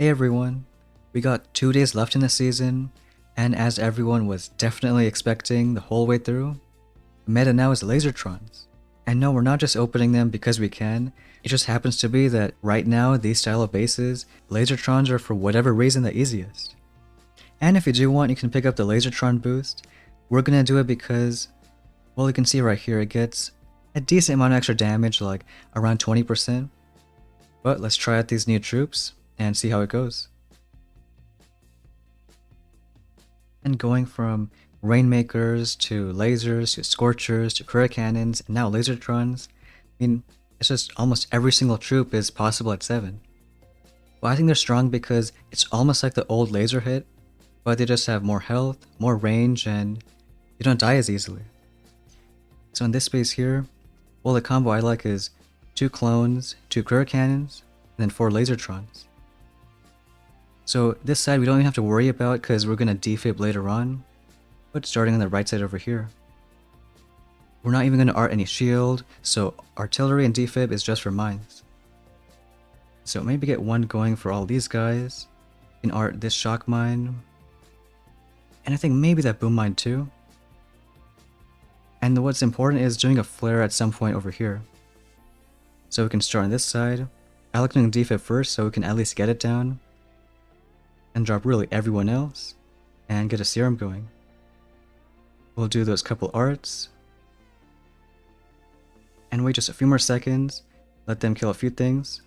Hey everyone, we got 2 days left in the season, and as everyone was definitely expecting the whole way through, the meta now is Lasertrons. And no, we're not just opening them because we can, it just happens to be that right now, these style of bases, Lasertrons are for whatever reason the easiest. And if you do want, you can pick up the Lasertron boost. We're gonna do it because, well, you can see right here, it gets a decent amount of extra damage, like around 20%. But let's try out these new troops and see how it goes. And going from Rainmakers to lasers to Scorchers to Courier Cannons and now Lasertrons, I mean, it's just almost every single troop is possible at 7. Well, I think they're strong because it's almost like the old laser hit, but they just have more health, more range, and you don't die as easily. So in this space here, well, the combo I like is 2 clones, 2 Courier Cannons, and then 4 Lasertrons. So this side we don't even have to worry about because we're going to defib later on, but starting on the right side over here. We're not even going to art any shield, so artillery and defib is just for mines. So maybe get one going for all these guys, you can art this shock mine, and I think maybe that boom mine too. And what's important is doing a flare at some point over here. So we can start on this side, I like doing defib first so we can at least get it down, and drop really everyone else, and get a serum going. We'll do those couple arts, and wait just a few more seconds, let them kill a few things,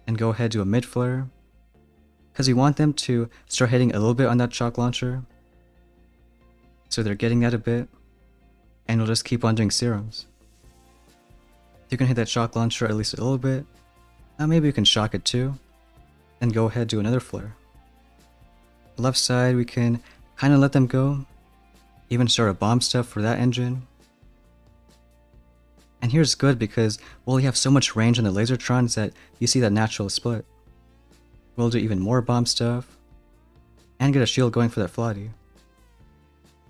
and go ahead do a mid flare, because we want them to start hitting a little bit on that shock launcher, so they're getting that a bit, and we'll just keep on doing serums. You can hit that shock launcher at least a little bit, now maybe you can shock it too, and go ahead do another flare. The left side we can kind of let them go, even start a bomb stuff for that engine. And here's good because, well, you have so much range on the Lasertrons that you see that natural split. We'll do even more bomb stuff, and get a shield going for that Flotty.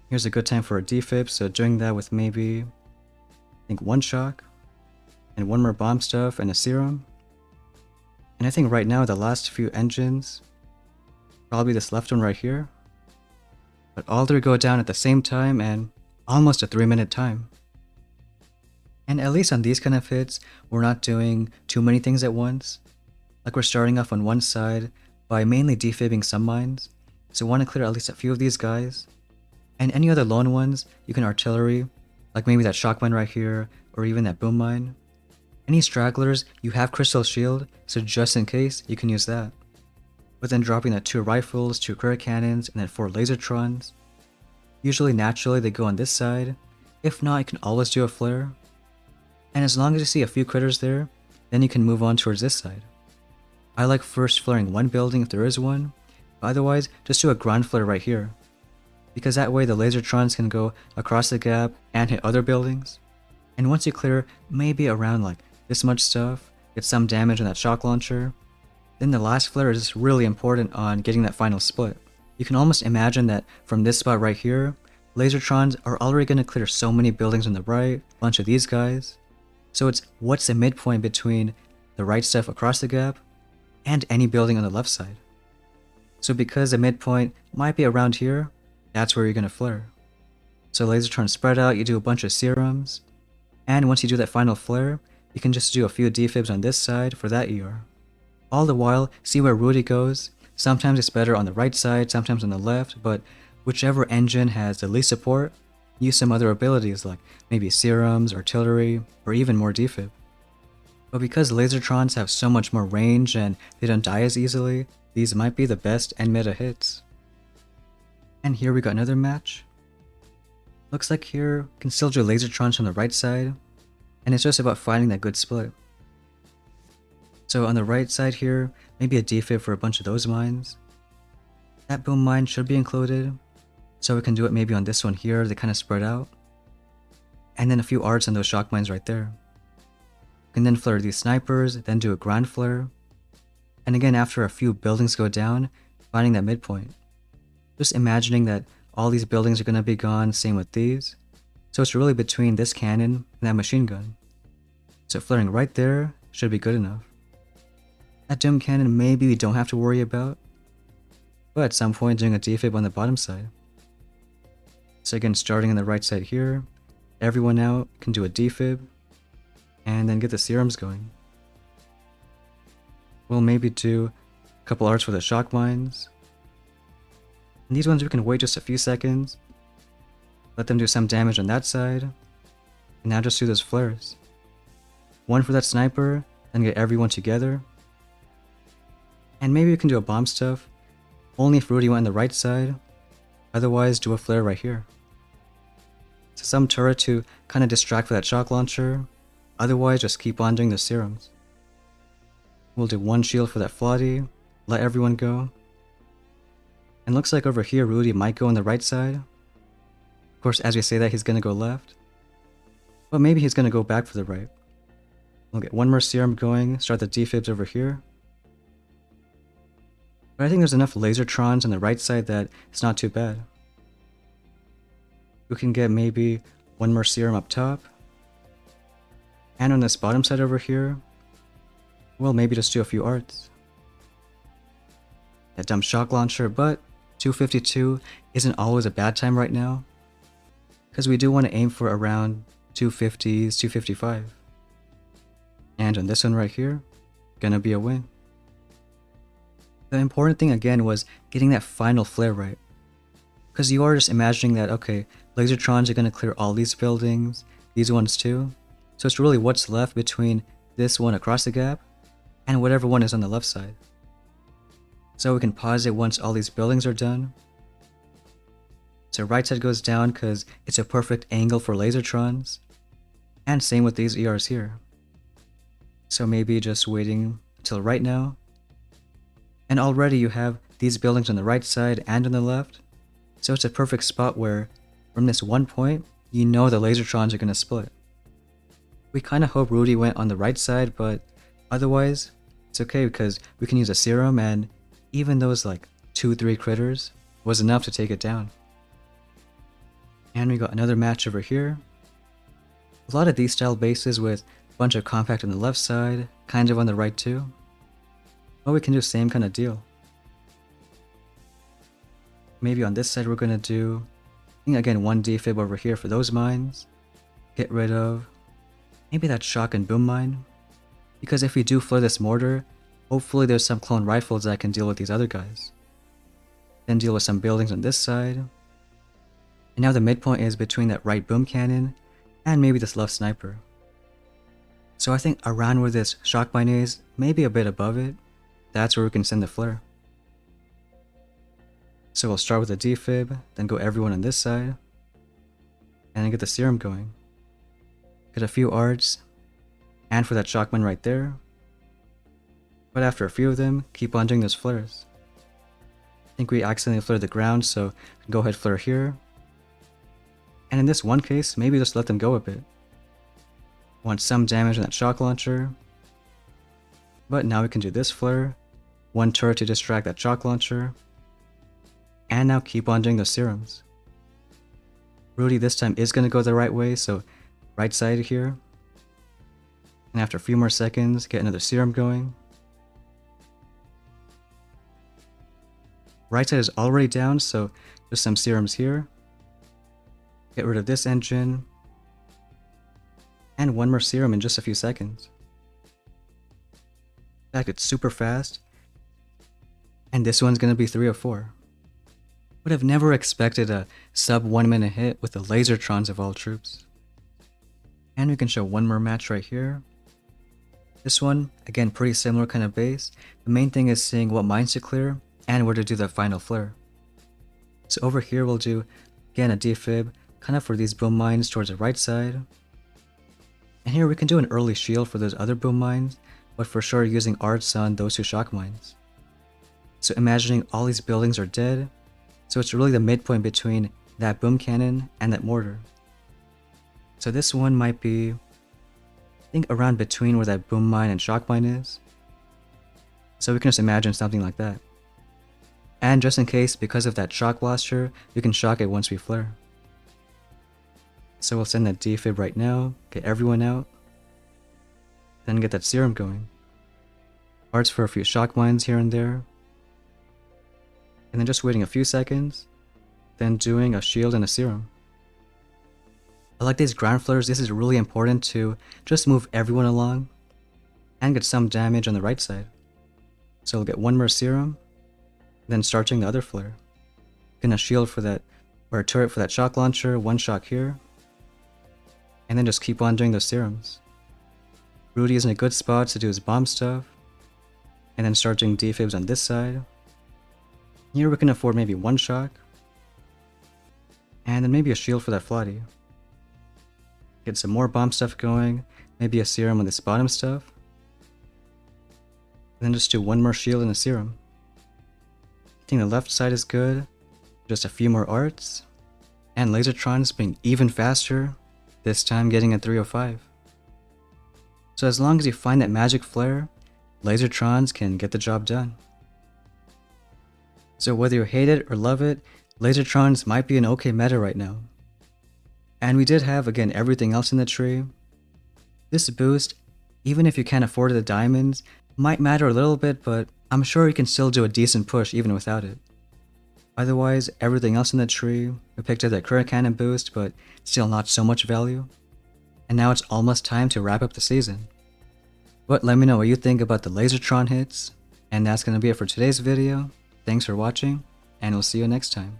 Here's a good time for a defib, so doing that with maybe, I think 1 shock, and 1 more bomb stuff and a serum. And I think right now the last few engines, probably this left one right here, but all 3 go down at the same time and almost a 3-minute time. And at least on these kind of hits, we're not doing too many things at once. Like we're starting off on one side by mainly defibbing some mines, so we want to clear at least a few of these guys. And any other lone ones, you can artillery, like maybe that shock mine right here, or even that boom mine. Any stragglers, you have Crystal Shield, so just in case, you can use that. But then dropping the 2 rifles, 2 Courier Cannons, and then 4 Lasertrons. Usually naturally they go on this side, if not you can always do a flare. And as long as you see a few critters there, then you can move on towards this side. I like first flaring one building if there is one, but otherwise just do a ground flare right here. Because that way the Lasertrons can go across the gap and hit other buildings. And once you clear maybe around like this much stuff, get some damage on that shock launcher, then the last flare is just really important on getting that final split. You can almost imagine that from this spot right here, Lasertrons are already going to clear so many buildings on the right, a bunch of these guys. So it's what's the midpoint between the right stuff across the gap and any building on the left side. So because the midpoint might be around here, that's where you're going to flare. So Lasertrons spread out, you do a bunch of serums, and once you do that final flare, you can just do a few defibs on this side for that ER. All the while, see where Rudy goes. Sometimes it's better on the right side, sometimes on the left, but whichever engine has the least support, use some other abilities like maybe serums, artillery, or even more defib. But because Lasertrons have so much more range and they don't die as easily, these might be the best end meta hits. And here we got another match. Looks like here we can still do Lasertrons from the right side, and it's just about finding that good split. So on the right side here, maybe a defib for a bunch of those mines. That boom mine should be included, so we can do it maybe on this one here, they kind of spread out. And then a few arts on those shock mines right there. We can then flare these snipers, then do a ground flare. And again, after a few buildings go down, finding that midpoint. Just imagining that all these buildings are going to be gone, same with these. So it's really between this cannon and that machine gun. So flaring right there should be good enough. That Doom Cannon maybe we don't have to worry about, but at some point doing a defib on the bottom side. So again, starting on the right side here, everyone out can do a defib, and then get the serums going. We'll maybe do a couple arts for the shock mines. And these ones we can wait just a few seconds, let them do some damage on that side, and now just do those flares. One for that sniper, then get everyone together. And maybe we can do a bomb stuff, only if Rudy went on the right side, otherwise do a flare right here. So some turret to kind of distract for that shock launcher, otherwise just keep on doing the serums. We'll do one shield for that Flotty, let everyone go. And looks like over here Rudy might go on the right side. Of course, as we say that, he's going to go left. But maybe he's going to go back for the right. We'll get one more serum going, start the defibs over here. But I think there's enough Lasertrons on the right side that it's not too bad. We can get maybe one more serum up top. And on this bottom side over here, well, maybe just do a few arts. That dumb shock launcher, but 252 isn't always a bad time right now, because we do want to aim for around 250s, 255. And on this one right here, gonna be a win. The important thing again was getting that final flare right. Because you are just imagining that, okay, Lasertrons are gonna clear all these buildings, these ones too. So it's really what's left between this one across the gap and whatever one is on the left side. So we can pause it once all these buildings are done. So right side goes down because it's a perfect angle for Lasertrons. And same with these ERs here. So maybe just waiting until right now. And already you have these buildings on the right side and on the left. So it's a perfect spot where from this one point, you know the Lasertrons are going to split. We kind of hope Rudy went on the right side, but otherwise it's okay because we can use a serum, and even those like 2-3 critters was enough to take it down. And we got another match over here. A lot of these style bases with a bunch of compact on the left side, kind of on the right too. But we can do same kind of deal. Maybe on this side we're going to do, I think again, one defib over here for those mines. Get rid of maybe that shock and boom mine. Because if we do flare this mortar, hopefully there's some clone rifles that can deal with these other guys. Then deal with some buildings on this side. And now the midpoint is between that right boom cannon and maybe this left sniper. So I think around where this shock mine is, maybe a bit above it, that's where we can send the flare. So we'll start with a defib, then go everyone on this side, and then get the serum going. Get a few arts, and for that shock mine right there. But after a few of them, keep on doing those flares. I think we accidentally flared the ground, so go ahead flare here. And in this one case, maybe just let them go a bit. Want some damage on that shock launcher. But now we can do this flare. One turret to distract that shock launcher. And now keep on doing those serums. Rudy this time is going to go the right way, so right side here. And after a few more seconds, get another serum going. Right side is already down, so just some serums here. Get rid of this engine. And one more serum in just a few seconds. That gets super fast. And this one's going to be 304. Would have never expected a sub 1 minute hit with the Lasertrons of all troops. And we can show one more match right here. This one, again, pretty similar kind of base. The main thing is seeing what mines to clear and where to do the final flare. So over here we'll do, again, a defib, kind of for these boom mines towards the right side. And here we can do an early shield for those other boom mines, but for sure using arts on those two shock mines. So imagining all these buildings are dead, so it's really the midpoint between that boom cannon and that mortar. So this one might be, I think, around between where that boom mine and shock mine is. So we can just imagine something like that. And just in case, because of that shock blaster, we can shock it once we flare. So we'll send that defib right now, get everyone out, then get that serum going. Arts for a few shock mines here and there. And then just waiting a few seconds, then doing a shield and a serum. I like these ground flares. This is really important to just move everyone along and get some damage on the right side. So we'll get one more serum, then starting the other flare. Gonna shield for that, or a turret for that shock launcher, one shock here, and then just keep on doing those serums. Rudy is in a good spot to do his bomb stuff, and then start doing defibs on this side. Here we can afford maybe one shock, and then maybe a shield for that Flotty. Get some more bomb stuff going, maybe a serum on this bottom stuff, and then just do one more shield and a serum. I think the left side is good, just a few more arts, and Lasertrons being even faster, this time getting a 305. So as long as you find that magic flare, Lasertrons can get the job done. So whether you hate it or love it, Lasertrons might be an okay meta right now. And we did have, again, everything else in the tree. This boost, even if you can't afford the diamonds, might matter a little bit, but I'm sure you can still do a decent push even without it. Otherwise, everything else in the tree, we picked up that current cannon boost, but still not so much value. And now it's almost time to wrap up the season. But let me know what you think about the Lasertron hits, and that's gonna be it for today's video. Thanks for watching, and we'll see you next time.